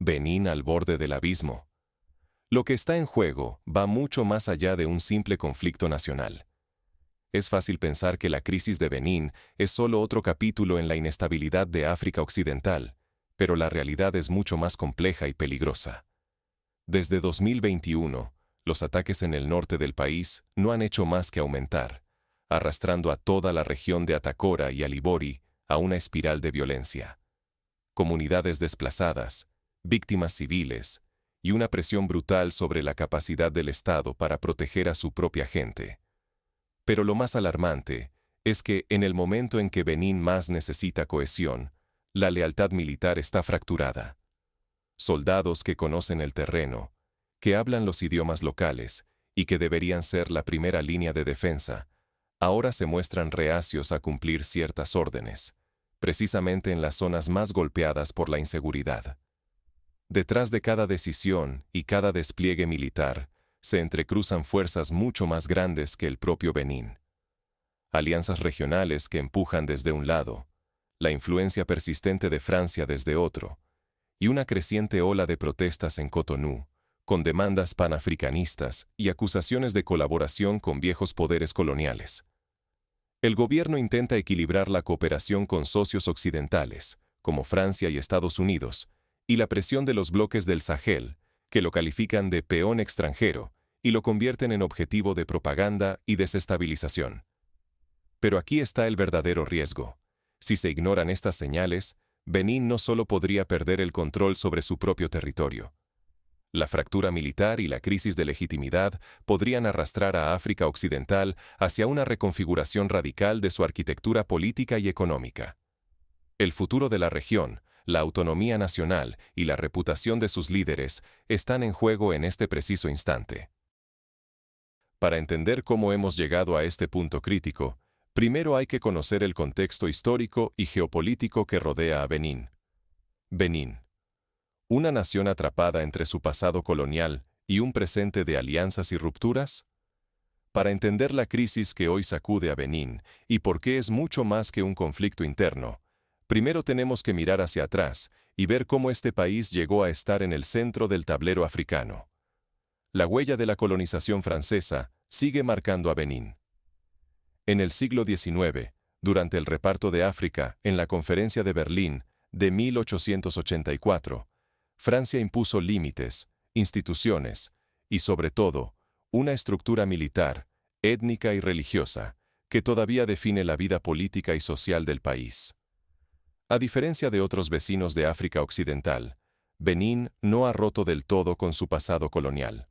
Benín al borde del abismo. Lo que está en juego va mucho más allá de un simple conflicto nacional. Es fácil pensar que la crisis de Benín es solo otro capítulo en la inestabilidad de África Occidental, pero la realidad es mucho más compleja y peligrosa. Desde 2021, los ataques en el norte del país no han hecho más que aumentar, arrastrando a toda la región de Atacora y Alibori a una espiral de violencia. Comunidades desplazadas, víctimas civiles y una presión brutal sobre la capacidad del Estado para proteger a su propia gente. Pero lo más alarmante es que en el momento en que Benín más necesita cohesión, la lealtad militar está fracturada. Soldados que conocen el terreno, que hablan los idiomas locales y que deberían ser la primera línea de defensa, ahora se muestran reacios a cumplir ciertas órdenes, precisamente en las zonas más golpeadas por la inseguridad. Detrás de cada decisión y cada despliegue militar, se entrecruzan fuerzas mucho más grandes que el propio Benín. Alianzas regionales que empujan desde un lado, la influencia persistente de Francia desde otro, y una creciente ola de protestas en Cotonú, con demandas panafricanistas y acusaciones de colaboración con viejos poderes coloniales. El gobierno intenta equilibrar la cooperación con socios occidentales, como Francia y Estados Unidos, y la presión de los bloques del Sahel, que lo califican de peón extranjero y lo convierten en objetivo de propaganda y desestabilización. Pero aquí está el verdadero riesgo. Si se ignoran estas señales, Benín no solo podría perder el control sobre su propio territorio. La fractura militar y la crisis de legitimidad podrían arrastrar a África Occidental hacia una reconfiguración radical de su arquitectura política y económica. El futuro de la región, la autonomía nacional y la reputación de sus líderes están en juego en este preciso instante. Para entender cómo hemos llegado a este punto crítico, primero hay que conocer el contexto histórico y geopolítico que rodea a Benín. Benín, ¿una nación atrapada entre su pasado colonial y un presente de alianzas y rupturas? Para entender la crisis que hoy sacude a Benín y por qué es mucho más que un conflicto interno, primero tenemos que mirar hacia atrás y ver cómo este país llegó a estar en el centro del tablero africano. La huella de la colonización francesa sigue marcando a Benín. En el siglo XIX, durante el reparto de África en la Conferencia de Berlín de 1884, Francia impuso límites, instituciones y, sobre todo, una estructura militar, étnica y religiosa, que todavía define la vida política y social del país. A diferencia de otros vecinos de África Occidental, Benín no ha roto del todo con su pasado colonial.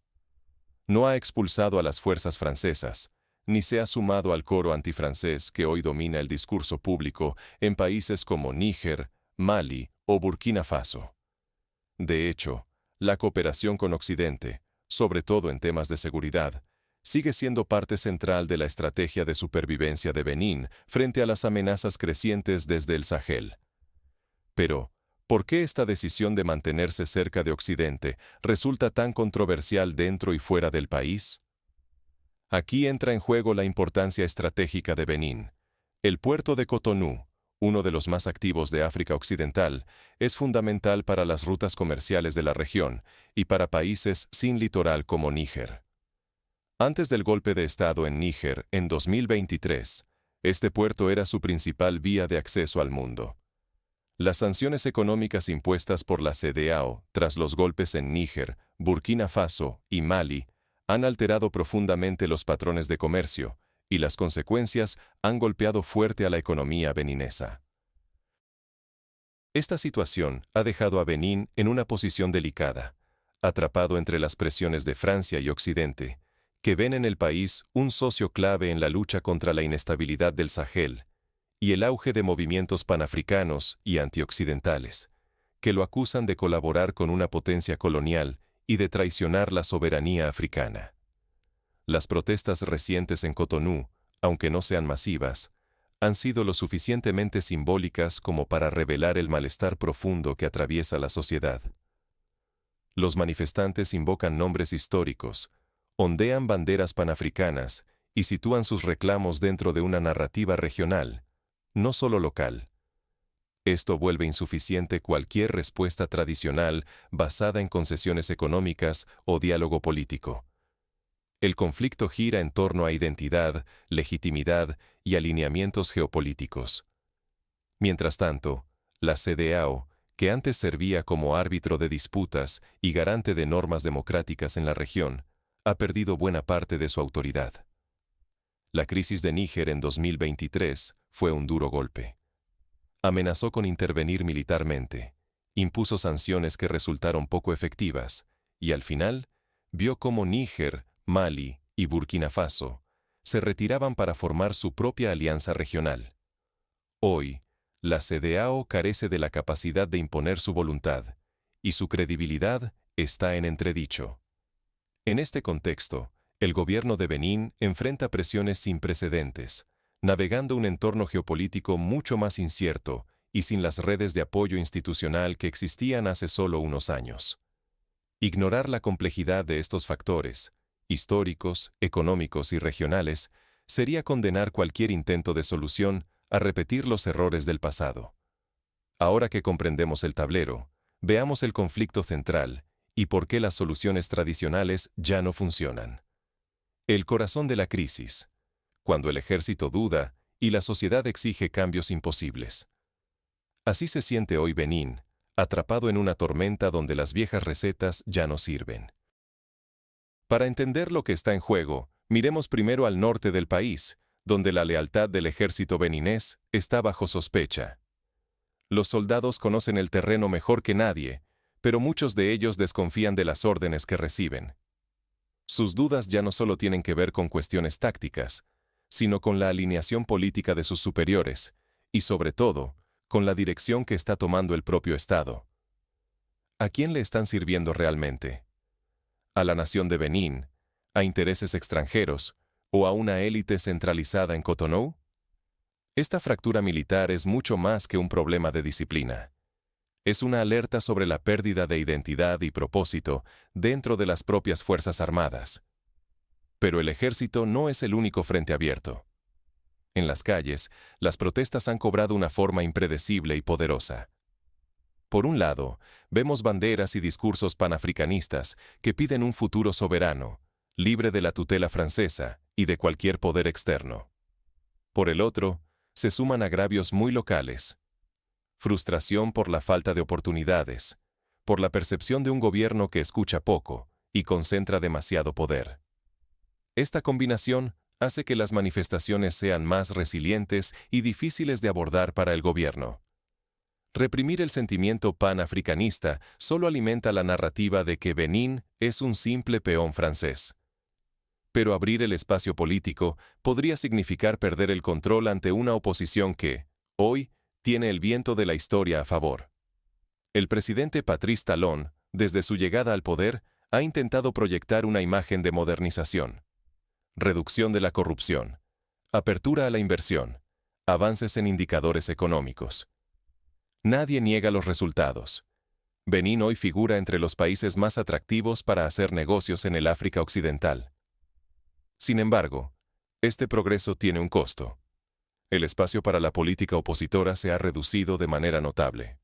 No ha expulsado a las fuerzas francesas, ni se ha sumado al coro antifrancés que hoy domina el discurso público en países como Níger, Mali o Burkina Faso. De hecho, la cooperación con Occidente, sobre todo en temas de seguridad, sigue siendo parte central de la estrategia de supervivencia de Benín frente a las amenazas crecientes desde el Sahel. Pero, ¿por qué esta decisión de mantenerse cerca de Occidente resulta tan controversial dentro y fuera del país? Aquí entra en juego la importancia estratégica de Benín. El puerto de Cotonú, uno de los más activos de África Occidental, es fundamental para las rutas comerciales de la región y para países sin litoral como Níger. Antes del golpe de Estado en Níger en 2023, este puerto era su principal vía de acceso al mundo. Las sanciones económicas impuestas por la CEDEAO tras los golpes en Níger, Burkina Faso y Mali han alterado profundamente los patrones de comercio, y las consecuencias han golpeado fuerte a la economía beninesa. Esta situación ha dejado a Benín en una posición delicada, atrapado entre las presiones de Francia y Occidente, que ven en el país un socio clave en la lucha contra la inestabilidad del Sahel, y el auge de movimientos panafricanos y antioccidentales, que lo acusan de colaborar con una potencia colonial y de traicionar la soberanía africana. Las protestas recientes en Cotonú, aunque no sean masivas, han sido lo suficientemente simbólicas como para revelar el malestar profundo que atraviesa la sociedad. Los manifestantes invocan nombres históricos, ondean banderas panafricanas y sitúan sus reclamos dentro de una narrativa regional, no solo local. Esto vuelve insuficiente cualquier respuesta tradicional basada en concesiones económicas o diálogo político. El conflicto gira en torno a identidad, legitimidad y alineamientos geopolíticos. Mientras tanto, la CEDEAO, que antes servía como árbitro de disputas y garante de normas democráticas en la región, ha perdido buena parte de su autoridad. La crisis de Níger en 2023 fue un duro golpe. Amenazó con intervenir militarmente, impuso sanciones que resultaron poco efectivas, y al final, vio cómo Níger, Mali y Burkina Faso se retiraban para formar su propia alianza regional. Hoy, la CEDEAO carece de la capacidad de imponer su voluntad, y su credibilidad está en entredicho. En este contexto, el gobierno de Benín enfrenta presiones sin precedentes, navegando un entorno geopolítico mucho más incierto y sin las redes de apoyo institucional que existían hace solo unos años. Ignorar la complejidad de estos factores, históricos, económicos y regionales, sería condenar cualquier intento de solución a repetir los errores del pasado. Ahora que comprendemos el tablero, veamos el conflicto central y por qué las soluciones tradicionales ya no funcionan. El corazón de la crisis, cuando el ejército duda y la sociedad exige cambios imposibles. Así se siente hoy Benín, atrapado en una tormenta donde las viejas recetas ya no sirven. Para entender lo que está en juego, miremos primero al norte del país, donde la lealtad del ejército beninés está bajo sospecha. Los soldados conocen el terreno mejor que nadie, pero muchos de ellos desconfían de las órdenes que reciben. Sus dudas ya no solo tienen que ver con cuestiones tácticas, sino con la alineación política de sus superiores, y sobre todo, con la dirección que está tomando el propio Estado. ¿A quién le están sirviendo realmente? ¿A la nación de Benín? ¿A intereses extranjeros? ¿O a una élite centralizada en Cotonou? Esta fractura militar es mucho más que un problema de disciplina. Es una alerta sobre la pérdida de identidad y propósito dentro de las propias Fuerzas Armadas. Pero el ejército no es el único frente abierto. En las calles, las protestas han cobrado una forma impredecible y poderosa. Por un lado, vemos banderas y discursos panafricanistas que piden un futuro soberano, libre de la tutela francesa y de cualquier poder externo. Por el otro, se suman agravios muy locales. Frustración por la falta de oportunidades, por la percepción de un gobierno que escucha poco y concentra demasiado poder. Esta combinación hace que las manifestaciones sean más resilientes y difíciles de abordar para el gobierno. Reprimir el sentimiento panafricanista solo alimenta la narrativa de que Benín es un simple peón francés. Pero abrir el espacio político podría significar perder el control ante una oposición que, hoy, tiene el viento de la historia a favor. El presidente Patrice Talon, desde su llegada al poder, ha intentado proyectar una imagen de modernización. Reducción de la corrupción, apertura a la inversión, avances en indicadores económicos. Nadie niega los resultados. Benín hoy figura entre los países más atractivos para hacer negocios en el África Occidental. Sin embargo, este progreso tiene un costo. El espacio para la política opositora se ha reducido de manera notable.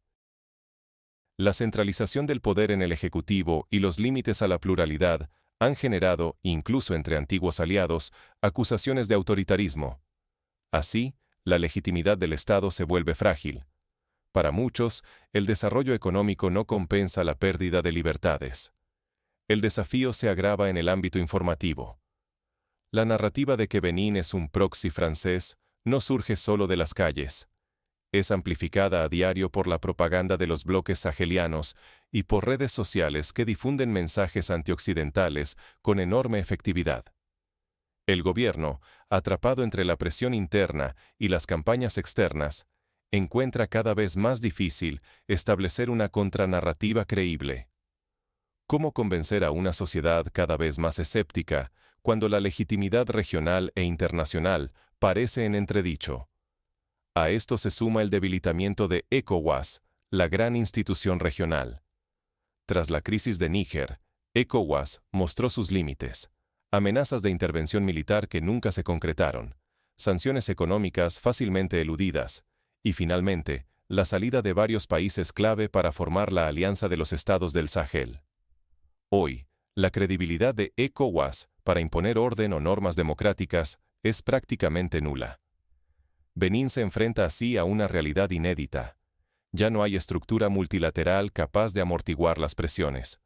La centralización del poder en el Ejecutivo y los límites a la pluralidad han generado, incluso entre antiguos aliados, acusaciones de autoritarismo. Así, la legitimidad del Estado se vuelve frágil. Para muchos, el desarrollo económico no compensa la pérdida de libertades. El desafío se agrava en el ámbito informativo. La narrativa de que Benín es un proxy francés no surge solo de las calles. Es amplificada a diario por la propaganda de los bloques sahelianos y por redes sociales que difunden mensajes antioccidentales con enorme efectividad. El gobierno, atrapado entre la presión interna y las campañas externas, encuentra cada vez más difícil establecer una contranarrativa creíble. ¿Cómo convencer a una sociedad cada vez más escéptica cuando la legitimidad regional e internacional parece en entredicho? A esto se suma el debilitamiento de ECOWAS, la gran institución regional. Tras la crisis de Níger, ECOWAS mostró sus límites, amenazas de intervención militar que nunca se concretaron, sanciones económicas fácilmente eludidas, y finalmente, la salida de varios países clave para formar la Alianza de los Estados del Sahel. Hoy, la credibilidad de ECOWAS para imponer orden o normas democráticas es prácticamente nula. Benín se enfrenta así a una realidad inédita. Ya no hay estructura multilateral capaz de amortiguar las presiones.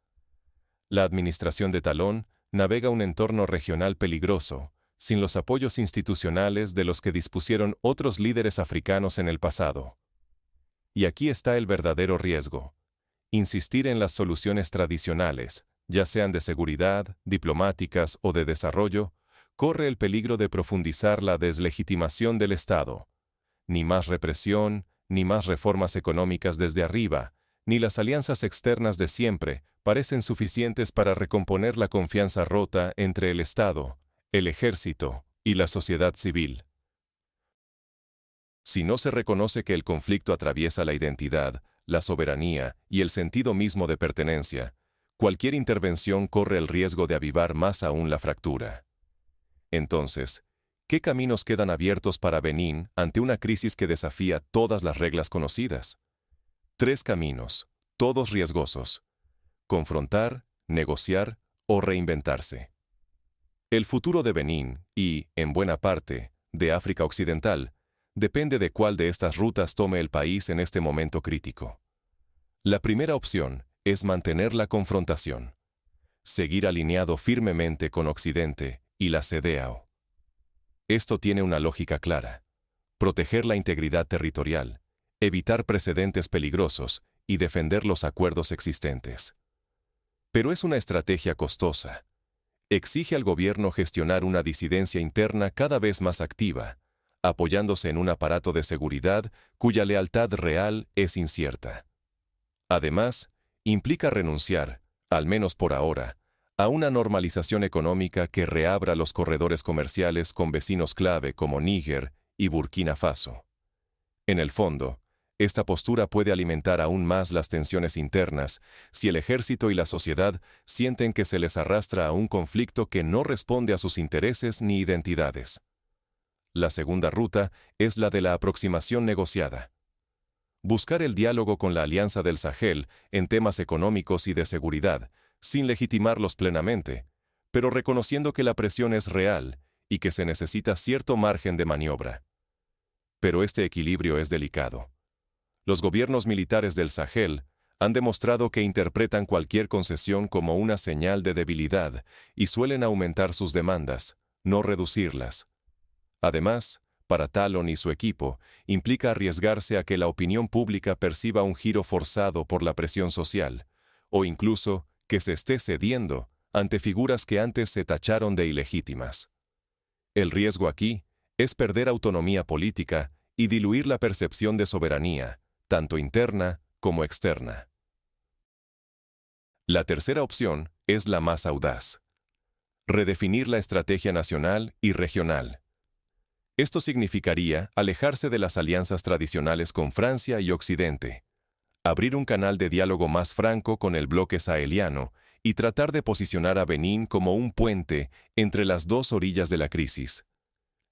La administración de Talón navega un entorno regional peligroso, sin los apoyos institucionales de los que dispusieron otros líderes africanos en el pasado. Y aquí está el verdadero riesgo. Insistir en las soluciones tradicionales, ya sean de seguridad, diplomáticas o de desarrollo, corre el peligro de profundizar la deslegitimación del Estado. Ni más represión, ni más reformas económicas desde arriba, ni las alianzas externas de siempre parecen suficientes para recomponer la confianza rota entre el Estado, el ejército y la sociedad civil. Si no se reconoce que el conflicto atraviesa la identidad, la soberanía y el sentido mismo de pertenencia, cualquier intervención corre el riesgo de avivar más aún la fractura. Entonces, ¿qué caminos quedan abiertos para Benín ante una crisis que desafía todas las reglas conocidas? 3 caminos, todos riesgosos: confrontar, negociar o reinventarse. El futuro de Benín y, en buena parte, de África Occidental, depende de cuál de estas rutas tome el país en este momento crítico. La primera opción es mantener la confrontación, seguir alineado firmemente con Occidente y la CEDEAO. Esto tiene una lógica clara: proteger la integridad territorial, evitar precedentes peligrosos y defender los acuerdos existentes. Pero es una estrategia costosa. Exige al gobierno gestionar una disidencia interna cada vez más activa, apoyándose en un aparato de seguridad cuya lealtad real es incierta. Además, implica renunciar, al menos por ahora, a una normalización económica que reabra los corredores comerciales con vecinos clave como Níger y Burkina Faso. En el fondo, esta postura puede alimentar aún más las tensiones internas si el ejército y la sociedad sienten que se les arrastra a un conflicto que no responde a sus intereses ni identidades. La segunda ruta es la de la aproximación negociada. Buscar el diálogo con la Alianza del Sahel en temas económicos y de seguridad, sin legitimarlos plenamente, pero reconociendo que la presión es real y que se necesita cierto margen de maniobra. Pero este equilibrio es delicado. Los gobiernos militares del Sahel han demostrado que interpretan cualquier concesión como una señal de debilidad y suelen aumentar sus demandas, no reducirlas. Además, para Talon y su equipo, implica arriesgarse a que la opinión pública perciba un giro forzado por la presión social, o incluso que se esté cediendo ante figuras que antes se tacharon de ilegítimas. El riesgo aquí es perder autonomía política y diluir la percepción de soberanía, tanto interna como externa. La tercera opción es la más audaz: redefinir la estrategia nacional y regional. Esto significaría alejarse de las alianzas tradicionales con Francia y Occidente, abrir un canal de diálogo más franco con el bloque saheliano y tratar de posicionar a Benín como un puente entre las dos orillas de la crisis.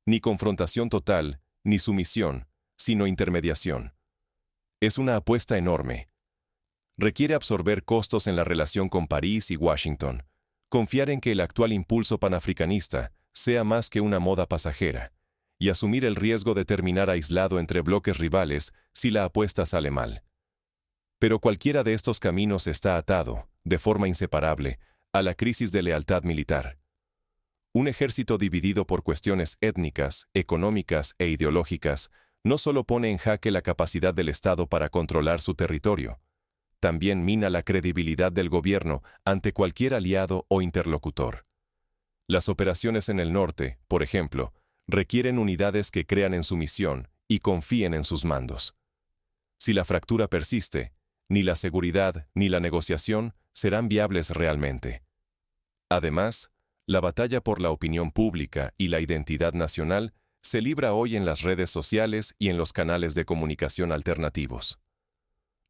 Ni confrontación total, ni sumisión, sino intermediación. Es una apuesta enorme. Requiere absorber costos en la relación con París y Washington, confiar en que el actual impulso panafricanista sea más que una moda pasajera, y asumir el riesgo de terminar aislado entre bloques rivales si la apuesta sale mal. Pero cualquiera de estos caminos está atado, de forma inseparable, a la crisis de lealtad militar. Un ejército dividido por cuestiones étnicas, económicas e ideológicas no solo pone en jaque la capacidad del Estado para controlar su territorio, también mina la credibilidad del gobierno ante cualquier aliado o interlocutor. Las operaciones en el norte, por ejemplo, requieren unidades que crean en su misión y confíen en sus mandos. Si la fractura persiste, ni la seguridad ni la negociación serán viables realmente. Además, la batalla por la opinión pública y la identidad nacional se libra hoy en las redes sociales y en los canales de comunicación alternativos.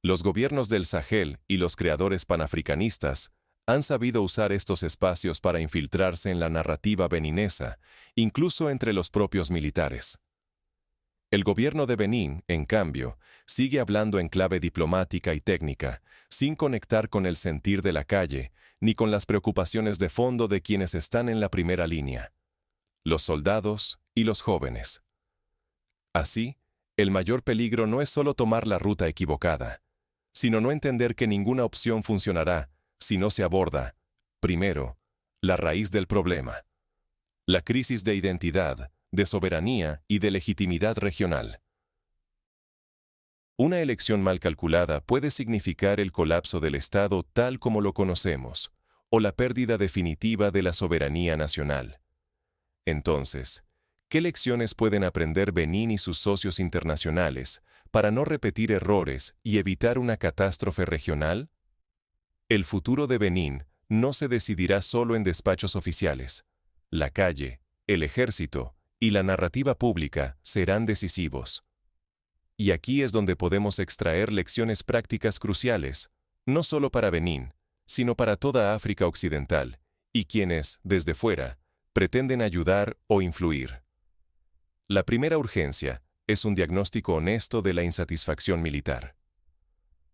Los gobiernos del Sahel y los creadores panafricanistas han sabido usar estos espacios para infiltrarse en la narrativa beninesa, incluso entre los propios militares. El gobierno de Benín, en cambio, sigue hablando en clave diplomática y técnica, sin conectar con el sentir de la calle, ni con las preocupaciones de fondo de quienes están en la primera línea: los soldados y los jóvenes. Así, el mayor peligro no es solo tomar la ruta equivocada, sino no entender que ninguna opción funcionará si no se aborda, primero, la raíz del problema: la crisis de identidad, de soberanía y de legitimidad regional. Una elección mal calculada puede significar el colapso del Estado tal como lo conocemos, o la pérdida definitiva de la soberanía nacional. Entonces, ¿qué lecciones pueden aprender Benín y sus socios internacionales para no repetir errores y evitar una catástrofe regional? El futuro de Benín no se decidirá solo en despachos oficiales. La calle, el ejército y la narrativa pública serán decisivos. Y aquí es donde podemos extraer lecciones prácticas cruciales, no solo para Benín, sino para toda África Occidental, y quienes, desde fuera, pretenden ayudar o influir. La primera urgencia es un diagnóstico honesto de la insatisfacción militar.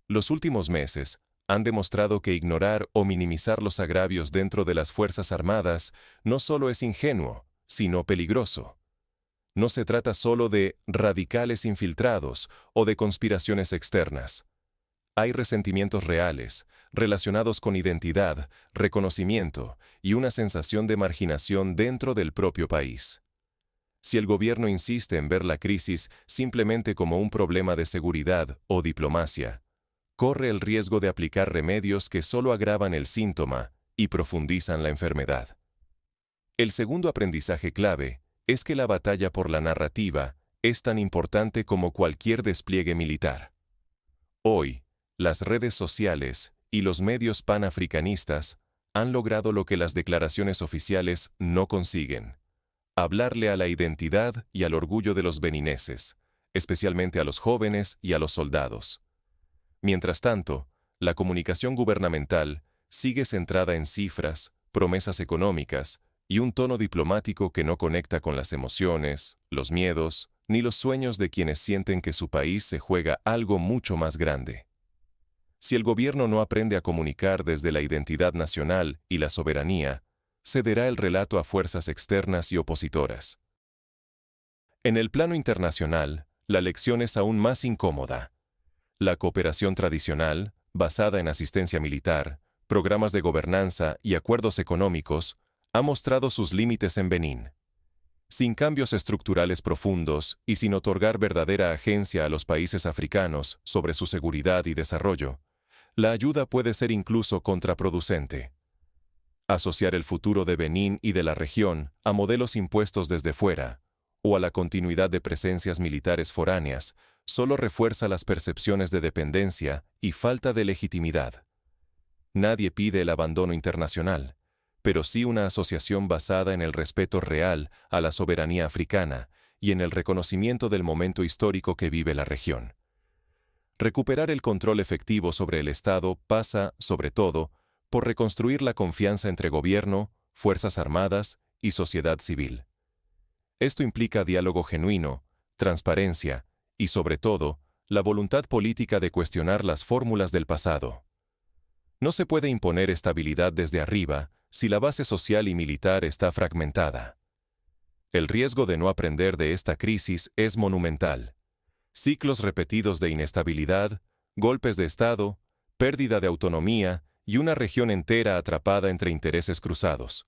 Los últimos meses han demostrado que ignorar o minimizar los agravios dentro de las Fuerzas Armadas no solo es ingenuo, sino peligroso. No se trata solo de radicales infiltrados o de conspiraciones externas. Hay resentimientos reales, relacionados con identidad, reconocimiento y una sensación de marginación dentro del propio país. Si el gobierno insiste en ver la crisis simplemente como un problema de seguridad o diplomacia, corre el riesgo de aplicar remedios que solo agravan el síntoma y profundizan la enfermedad. El segundo aprendizaje clave es que la batalla por la narrativa es tan importante como cualquier despliegue militar. Hoy, las redes sociales y los medios panafricanistas han logrado lo que las declaraciones oficiales no consiguen: hablarle a la identidad y al orgullo de los benineses, especialmente a los jóvenes y a los soldados. Mientras tanto, la comunicación gubernamental sigue centrada en cifras, promesas económicas y un tono diplomático que no conecta con las emociones, los miedos, ni los sueños de quienes sienten que su país se juega algo mucho más grande. Si el gobierno no aprende a comunicar desde la identidad nacional y la soberanía, cederá el relato a fuerzas externas y opositoras. En el plano internacional, la lección es aún más incómoda. La cooperación tradicional, basada en asistencia militar, programas de gobernanza y acuerdos económicos, ha mostrado sus límites en Benín. Sin cambios estructurales profundos y sin otorgar verdadera agencia a los países africanos sobre su seguridad y desarrollo, la ayuda puede ser incluso contraproducente. Asociar el futuro de Benín y de la región a modelos impuestos desde fuera, o a la continuidad de presencias militares foráneas, solo refuerza las percepciones de dependencia y falta de legitimidad. Nadie pide el abandono internacional, pero sí una asociación basada en el respeto real a la soberanía africana y en el reconocimiento del momento histórico que vive la región. Recuperar el control efectivo sobre el Estado pasa, sobre todo, por reconstruir la confianza entre gobierno, fuerzas armadas y sociedad civil. Esto implica diálogo genuino, transparencia y, sobre todo, la voluntad política de cuestionar las fórmulas del pasado. No se puede imponer estabilidad desde arriba si la base social y militar está fragmentada. El riesgo de no aprender de esta crisis es monumental. Ciclos repetidos de inestabilidad, golpes de Estado, pérdida de autonomía y una región entera atrapada entre intereses cruzados.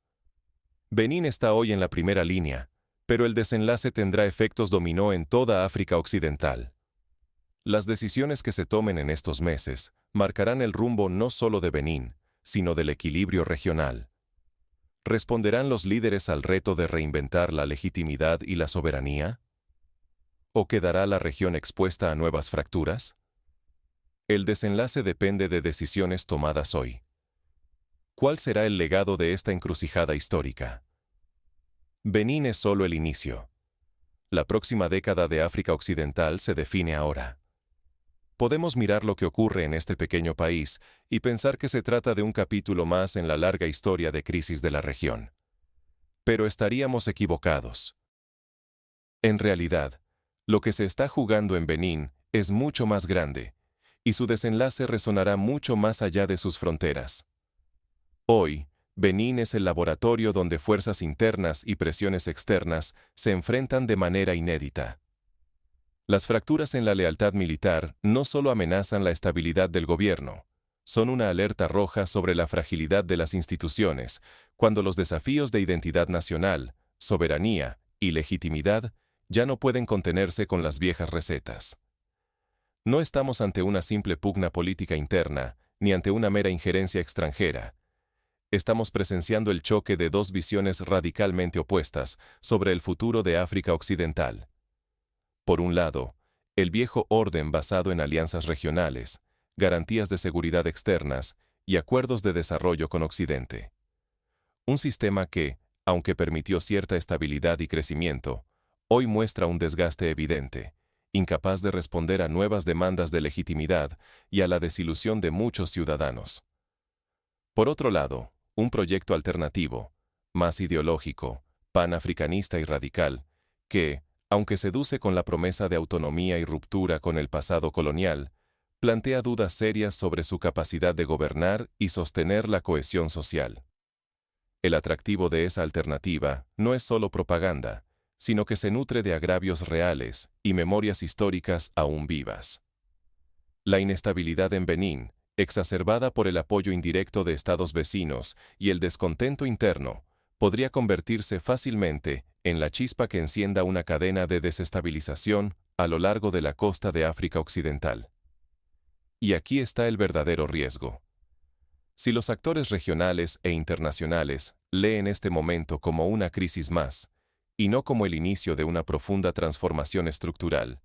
Benín está hoy en la primera línea, pero el desenlace tendrá efectos dominó en toda África Occidental. Las decisiones que se tomen en estos meses marcarán el rumbo no solo de Benín, sino del equilibrio regional. ¿Responderán los líderes al reto de reinventar la legitimidad y la soberanía? ¿O quedará la región expuesta a nuevas fracturas? El desenlace depende de decisiones tomadas hoy. ¿Cuál será el legado de esta encrucijada histórica? Benín es solo el inicio. La próxima década de África Occidental se define ahora. Podemos mirar lo que ocurre en este pequeño país y pensar que se trata de un capítulo más en la larga historia de crisis de la región. Pero estaríamos equivocados. En realidad, Lo que se está jugando en Benín es mucho más grande, y su desenlace resonará mucho más allá de sus fronteras. Hoy, Benín es el laboratorio donde fuerzas internas y presiones externas se enfrentan de manera inédita. Las fracturas en la lealtad militar no solo amenazan la estabilidad del gobierno, son una alerta roja sobre la fragilidad de las instituciones, cuando los desafíos de identidad nacional, soberanía y legitimidad ya no pueden contenerse con las viejas recetas. No estamos ante una simple pugna política interna, ni ante una mera injerencia extranjera. Estamos presenciando el choque de dos visiones radicalmente opuestas sobre el futuro de África Occidental. Por un lado, el viejo orden basado en alianzas regionales, garantías de seguridad externas y acuerdos de desarrollo con Occidente. Un sistema que, aunque permitió cierta estabilidad y crecimiento, hoy muestra un desgaste evidente, incapaz de responder a nuevas demandas de legitimidad y a la desilusión de muchos ciudadanos. Por otro lado, un proyecto alternativo, más ideológico, panafricanista y radical, que, aunque seduce con la promesa de autonomía y ruptura con el pasado colonial, plantea dudas serias sobre su capacidad de gobernar y sostener la cohesión social. El atractivo de esa alternativa no es solo propaganda, sino que se nutre de agravios reales y memorias históricas aún vivas. La inestabilidad en Benín, exacerbada por el apoyo indirecto de estados vecinos y el descontento interno, podría convertirse fácilmente en la chispa que encienda una cadena de desestabilización a lo largo de la costa de África Occidental. Y aquí está el verdadero riesgo. Si los actores regionales e internacionales leen este momento como una crisis más, y no como el inicio de una profunda transformación estructural,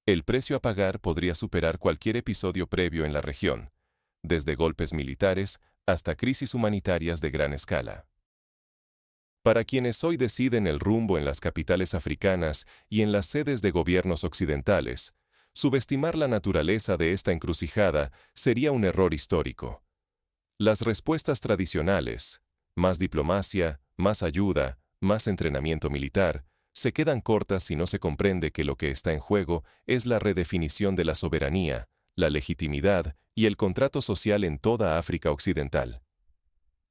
el precio a pagar podría superar cualquier episodio previo en la región, desde golpes militares hasta crisis humanitarias de gran escala. Para quienes hoy deciden el rumbo en las capitales africanas y en las sedes de gobiernos occidentales, subestimar la naturaleza de esta encrucijada sería un error histórico. Las respuestas tradicionales, más diplomacia, más ayuda, más entrenamiento militar, se quedan cortas si no se comprende que lo que está en juego es la redefinición de la soberanía, la legitimidad y el contrato social en toda África Occidental.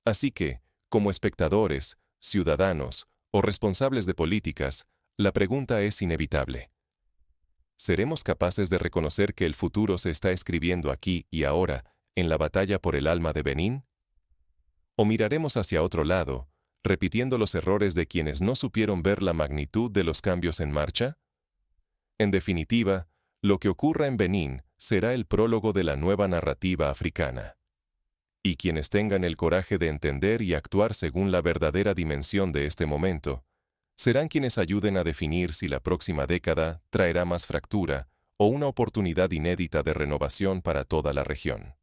Así que, como espectadores, ciudadanos o responsables de políticas, la pregunta es inevitable. ¿Seremos capaces de reconocer que el futuro se está escribiendo aquí y ahora, en la batalla por el alma de Benín? ¿O miraremos hacia otro lado, repitiendo los errores de quienes no supieron ver la magnitud de los cambios en marcha? En definitiva, lo que ocurra en Benín será el prólogo de la nueva narrativa africana. Y quienes tengan el coraje de entender y actuar según la verdadera dimensión de este momento, serán quienes ayuden a definir si la próxima década traerá más fractura o una oportunidad inédita de renovación para toda la región.